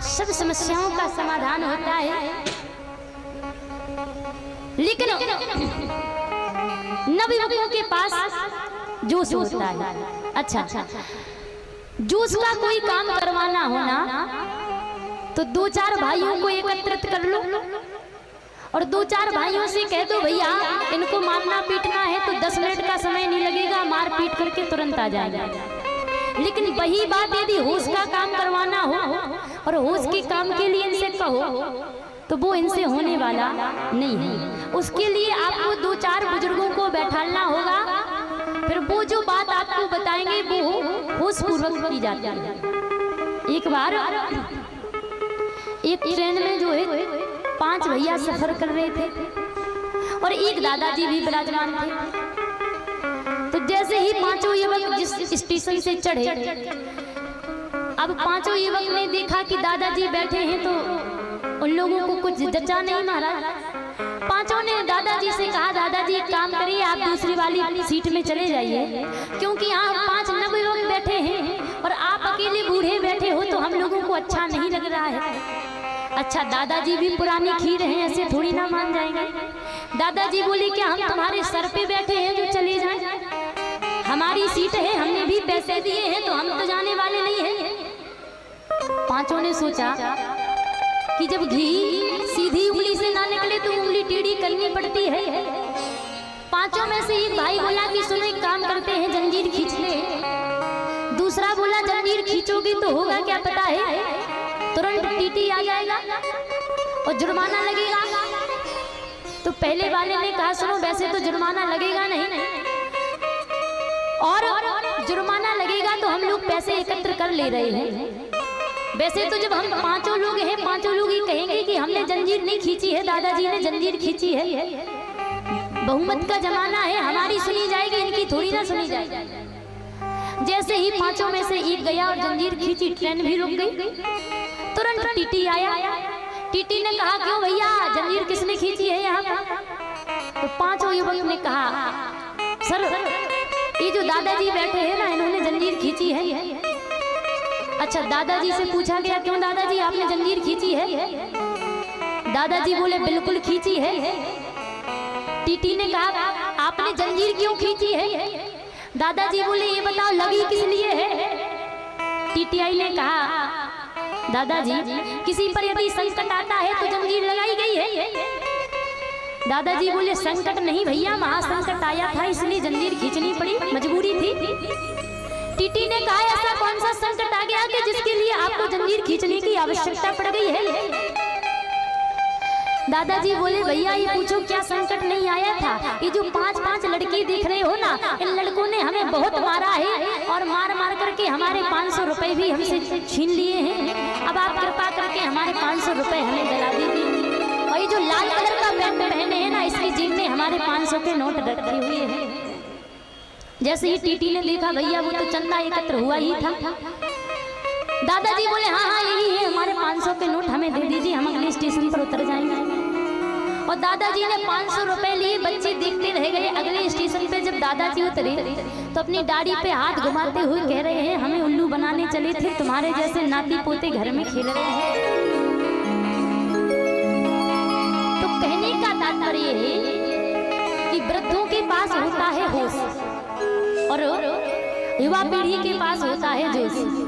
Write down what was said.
सब समस्याओं का समाधान होता है, लेकिन नवयुवकों के पास जोश होता है। अच्छा, जोश का कोई काम करवाना होना तो दो चार भाइयों को एकत्रित कर लो और दो चार भाइयों से कह दो भैया इनको मारना पीटना है तो 10 मिनट का समय नहीं लगेगा, मार पीट करके तुरंत आ जाएगा। लेकिन वही बात यदि होश का काम करवाना हो और होश के काम के लिए इनसे कहो तो वो इनसे होने वाला नहीं है। उसके लिए आपको दो चार बुजुर्गों को बैठाना होगा, फिर वो जो बात आपको बताएंगे वो होश पूर्वक की जाती है। एक बार एक ट्रेन में जो है 5 भैया सफर कर रहे थे और एक दादाजी भी विराजमान थे। तो जैसे ही पांचों युवक जिस स्टेशन से चढ़े, अब पांचों युवक ने देखा कि दादाजी बैठे हैं तो उन लोगों को कुछ जचा नहीं महाराज। पांचों ने दादाजी से कहा दादाजी एक काम करिए आप दूसरी वाली सीट में चले जाइए, क्योंकि यहाँ 5 नवयुवक बैठे हैं और आप अकेले बूढ़े बैठे हो तो हम लोगों को अच्छा नहीं लग रहा है। अच्छा, दादाजी भी पुरानी खीर हैं, ऐसे थोड़ी ना मान जाएंगे। दादाजी बोले क्या हम तुम्हारे सर पे बैठे हैं जो चले जाएं? हमारी सीट है, हमने भी पैसे दिए हैं तो हम तो जाने वाले नहीं हैं। पांचों ने सोचा कि जब घी सीधी उंगली से ना निकले तो उंगली टेढ़ी करनी पड़ती है। पांचों में से एक भाई बोला कि सुनो एक काम करते हैं, जंजीर खींच ले। दूसरा बोला जंजीर खींचोगी तो होगा क्या पता है तुरंत टीटी आ जाएगा और जुर्माना लगेगा। तो पहले वाले ने कहा सुनो वैसे तो जुर्माना लगेगा नहीं, और जुर्माना लगेगा तो हम लोग पैसे एकत्र कर ले रहे हैं। वैसे तो जब हम 5 लोग हैं, 5 लोग ही कहेंगे कि हमने जंजीर नहीं खींची है, दादाजी ने जंजीर खींची है। बहुमत का जमाना है, हमारी सुनी जाएगी, इनकी थोड़ी ना सुनी जाएगी। जैसे ही 5 में से एक गया और जंजीर खींची, ट्रेन भी रुक गई। तुरंत टीटी आया। टीटी ने कहा क्यों भैया जंजीर किसने खींची है यहाँ पर? तो 5 युवक ने कहा सर ये जो दादाजी बैठे हैं ना इन्होंने जंजीर खींची है। अच्छा, दादाजी से पूछा गया क्यों दादाजी आपने जंजीर खींची है? दादाजी बोले बिल्कुल खींची है। टीटी ने कहा आपने जंजीर क्यों खींची है? दादाजी बोले ये बताओ लगी किस लिए है? टीटीआई ने कहा दादाजी किसी पर यदि संकट आता है तो जंजीर लगाई गई है। दादाजी बोले संकट नहीं भैया, महासंकट आया था इसलिए जंजीर खींचनी पड़ी, मजबूरी थी। टीटी ने कहा ऐसा कौन सा संकट आ गया कि जिसके लिए आपको जंजीर खींचने की आवश्यकता पड़ गई है? दादाजी बोले भैया ये पूछो क्या संकट नहीं आया था? ये जो 5 लड़की देख रहे हो ना, इन लड़कों ने हमें बहुत मारा है और मार मार करके हमारे 500 रुपए भी हमसे छीन लिए हैं। अब आप कृपा करके हमारे 500 रुपए हमें दिला दीजिए। और ये जो लाल कलर का पैंट पहने हैं ना, इसकी जेब में हमारे 500 के नोट रखे हुए हैं। जैसे ही टीटी ने देखा भैया वो तो चंदा एकत्र हुआ ही था। दादाजी बोले हाँ यही है, हमारे 500 के नोट हमें दे दीजिए, हम अगले स्टेशन पर उतर जाएंगे। और दादाजी ने 500 रुपए लिए, बच्चे देखते रह गए। अगले स्टेशन पे जब दादाजी उतरे तो अपनी दाढ़ी पे हाथ घुमाते हुए कह रहे हैं हमें उल्लू बनाने चले थे, तुम्हारे जैसे नाती पोते घर में खेल रहे हैं। तो कहने का तात्पर्य है कि वृद्धों के पास होता है होश और युवा पीढ़ी के पास होता है जोश।